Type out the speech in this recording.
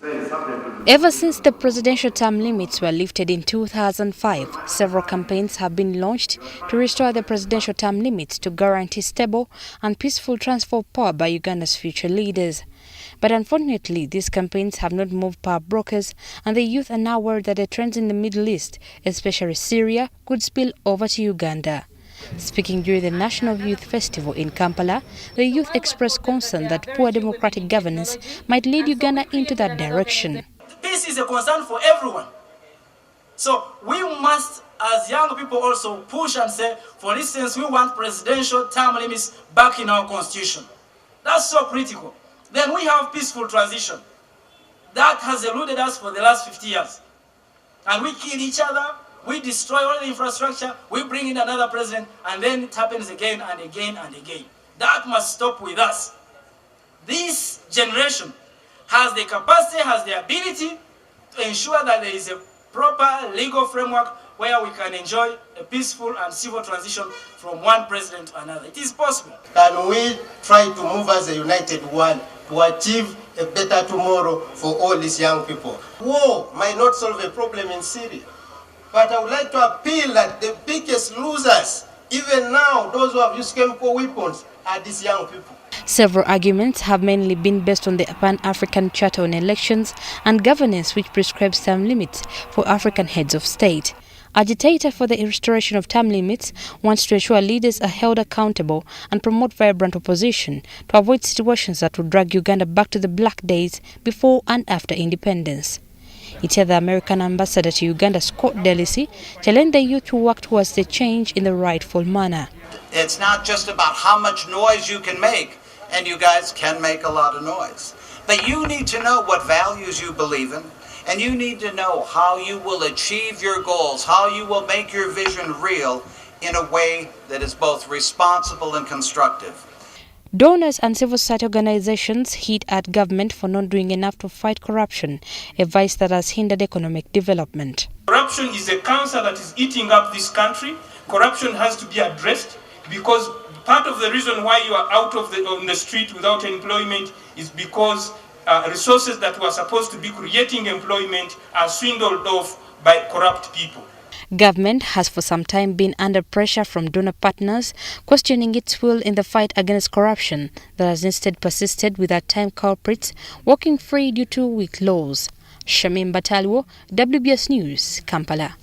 Ever since the presidential term limits were lifted in 2005, several campaigns have been launched to restore the presidential term limits to guarantee stable and peaceful transfer of power by Uganda's future leaders. But unfortunately, these campaigns have not moved power brokers, and the youth are now worried that the trends in the Middle East, especially Syria, could spill over to Uganda. Speaking during the National Youth Festival in Kampala, the youth expressed concern that poor democratic governance might lead Uganda into that direction. Peace is a concern for everyone. So we must, as young people, also push and say, for instance, we want presidential term limits back in our constitution. That's so critical. Then we have peaceful transition. That has eluded us for the last 50 years. And we kill each other, we destroy all the infrastructure, we bring in another president, and then it happens again and again and again. That must stop with us. This generation has the capacity, has the ability to ensure that there is a proper legal framework where we can enjoy a peaceful and civil transition from one president to another. It is possible. Can we try to move as a united one to achieve a better tomorrow for all these young people? War might not solve a problem in Syria, but I would like to appeal that the biggest losers, even now, those who have used chemical weapons, are these young people. Several arguments have mainly been based on the Pan-African Charter on Elections and Governance, which prescribes term limits for African heads of state. Agitator for the restoration of term limits wants to ensure leaders are held accountable and promote vibrant opposition to avoid situations that would drag Uganda back to the black days before and after independence. Yet the American ambassador to Uganda, Scott Delisi, challenged the youth to work towards the change in the rightful manner. It's not just about how much noise you can make, and you guys can make a lot of noise. But you need to know what values you believe in, and you need to know how you will achieve your goals, how you will make your vision real in a way that is both responsible and constructive. Donors and civil society organizations hit at government for not doing enough to fight corruption, a vice that has hindered economic development. Corruption is a cancer that is eating up this country. Corruption has to be addressed because part of the reason why you are out on the street without employment is because resources that were supposed to be creating employment are swindled off by corrupt people. Government has for some time been under pressure from donor partners, questioning its will in the fight against corruption that has instead persisted with at-time culprits walking free due to weak laws. Shamim Batalwo, WBS News, Kampala.